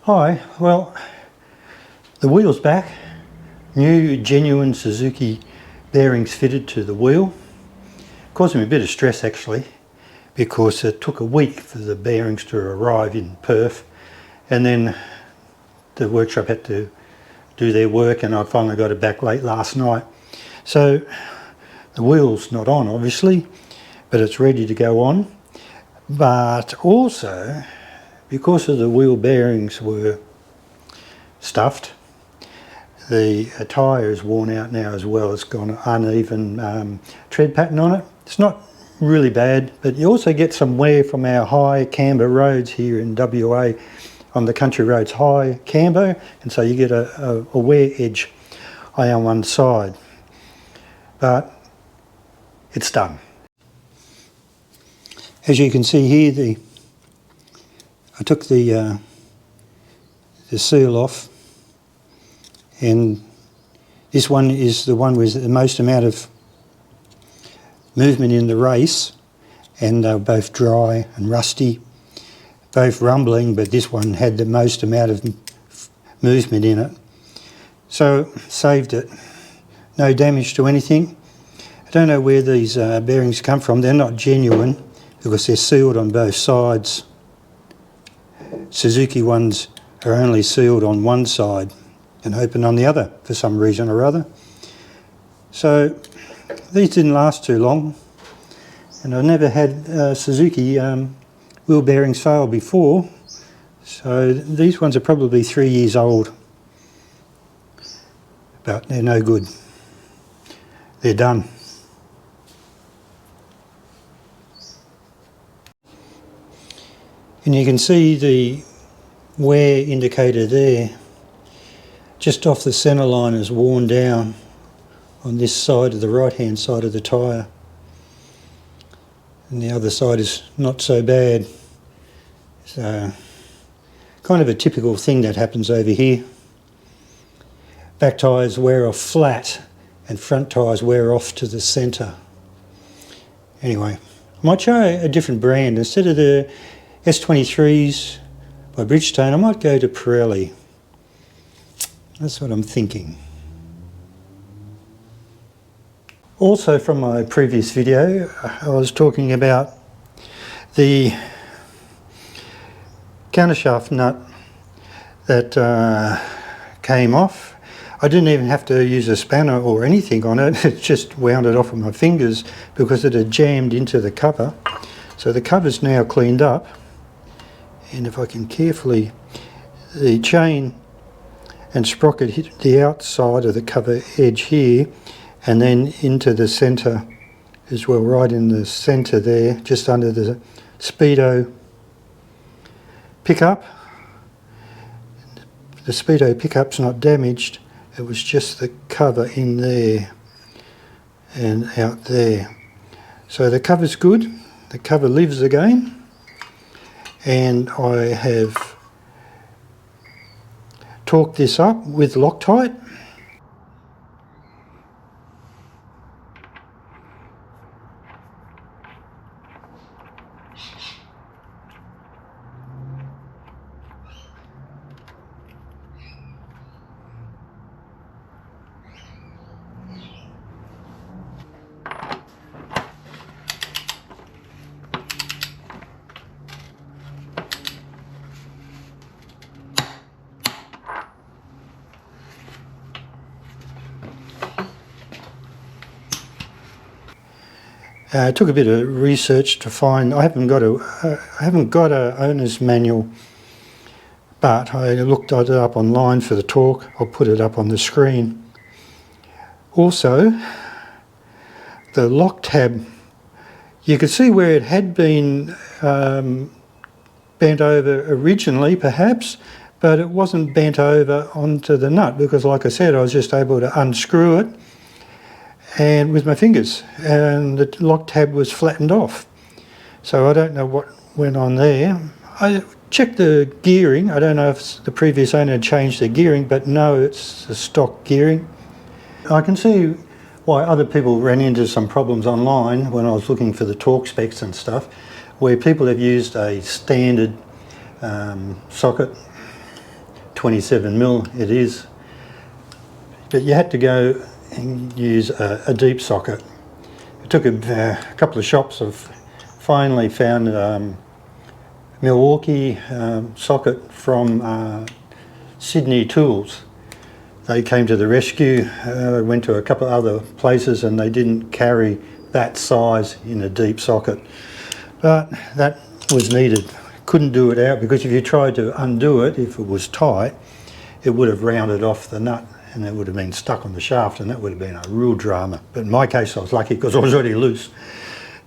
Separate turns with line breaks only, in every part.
Hi, well, the wheel's back. New genuine Suzuki bearings fitted to the wheel. Caused me a bit of stress actually, because it took a week for the bearings to arrive in Perth, and then the workshop had to do their work and I finally got it back late last night. So the wheel's not on obviously, but it's ready to go on. But also, because of the wheel bearings were stuffed, the tyre is worn out now as well. It's got an uneven tread pattern on it. It's not really bad, but you also get some wear from our high camber roads here in WA. On the country roads, high camber, and so you get a wear edge on one side. But it's done. As you can see here, I took the seal off, and this one is the one with the most amount of movement in the race, and they're both dry and rusty, both rumbling, but this one had the most amount of movement in it. So saved it. No damage to anything. I don't know where these bearings come from. They're not genuine because they're sealed on both sides. Suzuki ones are only sealed on one side and open on the other for some reason or other. So these didn't last too long, and I've never had Suzuki wheel bearings fail before, so these ones are probably 3 years old, but they're no good. They're done. And you can see the wear indicator there, just off the centre line, is worn down on this side of the right hand side of the tyre, and the other side is not so bad. So kind of a typical thing that happens over here. Back tyres wear off flat and front tyres wear off to the centre. Anyway, I might try a different brand. Instead of the S23s by Bridgestone, I might go to Pirelli. That's what I'm thinking. Also, from my previous video, I was talking about the countershaft nut that came off. I didn't even have to use a spanner or anything on it. It just wound it off with my fingers because it had jammed into the cover. So the cover's now cleaned up, and if I can carefully, the chain and sprocket hit the outside of the cover edge here, and then into the centre as well, right in the centre there, just under the speedo pickup. The speedo pickup's not damaged, it was just the cover in there and out there. So the cover's good, the cover lives again, and I have torqued this up with Loctite. It took a bit of research to find. I haven't got a owner's manual, but I looked it up online for the torque. I'll put it up on the screen. Also, the lock tab, you could see where it had been bent over originally, perhaps, but it wasn't bent over onto the nut because, like I said, I was just able to unscrew it and with my fingers, and the lock tab was flattened off. So I don't know what went on there. I checked the gearing. I don't know if the previous owner had changed the gearing, but no, it's the stock gearing. I can see why other people ran into some problems online when I was looking for the torque specs and stuff, where people have used a standard socket 27mm it is, but you had to go and use a deep socket. It took a couple of shops. I've finally found Milwaukee socket from Sydney Tools. They came to the rescue. I went to a couple of other places and they didn't carry that size in a deep socket, but that was needed. Couldn't do it out because if you tried to undo it, if it was tight, it would have rounded off the nut and it would have been stuck on the shaft, and that would have been a real drama. But in my case I was lucky because I was already loose.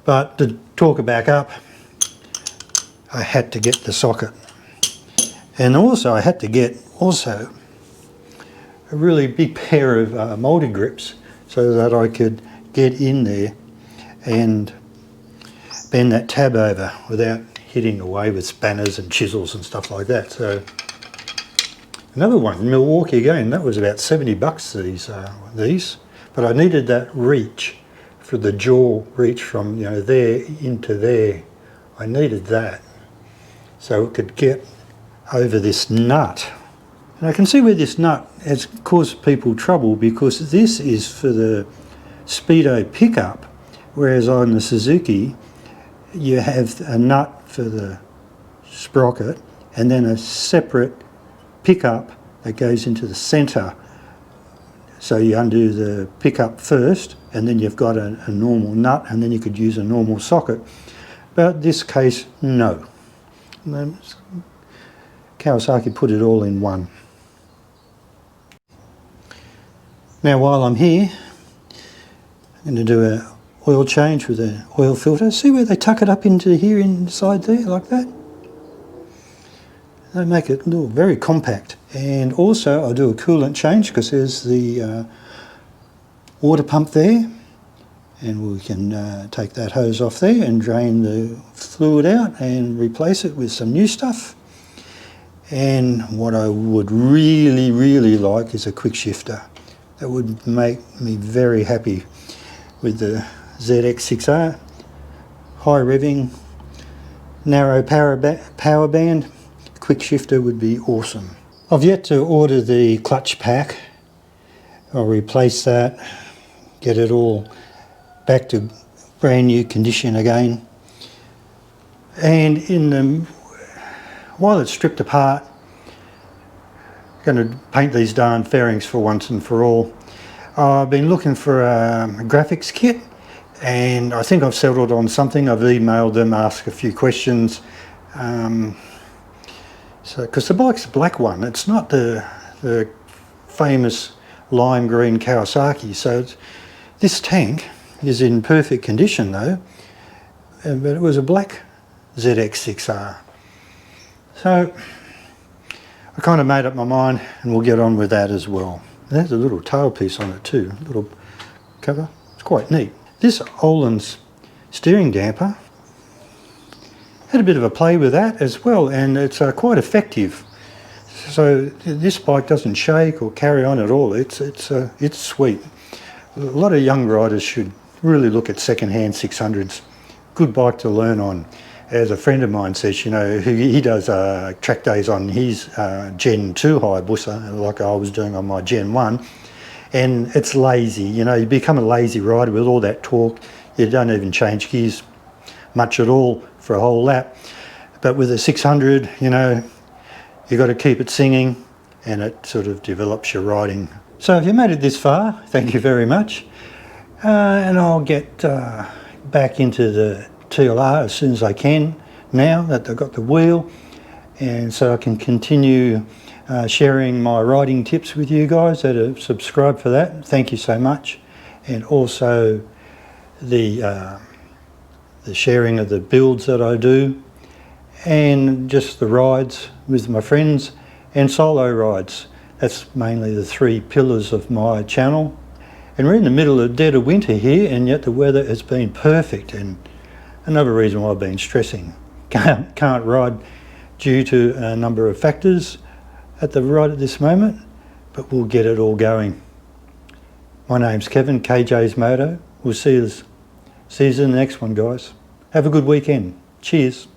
But to torque it back up, I had to get the socket, and also I had to get a really big pair of multi-grips so that I could get in there and bend that tab over without hitting away with spanners and chisels and stuff like that. So another one, Milwaukee again, that was about 70 bucks these, but I needed that reach for the jaw reach from, you know, there into there. I needed that so it could get over this nut. And I can see where this nut has caused people trouble because this is for the Speedo pickup, whereas on the Suzuki you have a nut for the sprocket and then a separate pickup that goes into the centre. So you undo the pickup first and then you've got a normal nut, and then you could use a normal socket. But this case, no. Kawasaki put it all in one. Now while I'm here, I'm going to do an oil change with an oil filter. See where they tuck it up into here inside there like that? They make it look very compact. And also I'll do a coolant change because there's the water pump there, and we can take that hose off there and drain the fluid out and replace it with some new stuff. And what I would really like is a quick shifter. That would make me very happy with the ZX6R. High revving, narrow power band, quick shifter would be awesome. I've yet to order the clutch pack. I'll replace that, get it all back to brand new condition again. And while it's stripped apart, I'm going to paint these darn fairings for once and for all. I've been looking for a graphics kit, and I think I've settled on something. I've emailed them, asked a few questions. Because the bike's a black one, it's not the famous lime green Kawasaki. So this tank is in perfect condition though, but it was a black ZX6R. So I kind of made up my mind and we'll get on with that as well. There's a little tailpiece on it too, little cover. It's quite neat. This Öhlins steering damper, had a bit of a play with that as well, and it's quite effective. So this bike doesn't shake or carry on at all. It's sweet. A lot of young riders should really look at second-hand 600s. Good bike to learn on. As a friend of mine says, you know, he does track days on his Gen 2 Hayabusa, like I was doing on my Gen 1, and it's lazy. You know, you become a lazy rider with all that torque. You don't even change gears much at all for a whole lap. But with a 600, you know, you've got to keep it singing, and it sort of develops your riding. So if you made it this far, thank you very much. And I'll get back into the TLR as soon as I can, now that I've got the wheel, and so I can continue sharing my riding tips with you guys that have subscribed for that. Thank you so much. And also the sharing of the builds that I do, and just the rides with my friends and solo rides. That's mainly the three pillars of my channel. And we're in the middle of dead of winter here, and yet the weather has been perfect, and another reason why I've been stressing. Can't ride due to a number of factors right at this moment, but we'll get it all going. My name's Kevin, KJ's Moto. We'll see you in the next one, guys. Have a good weekend. Cheers.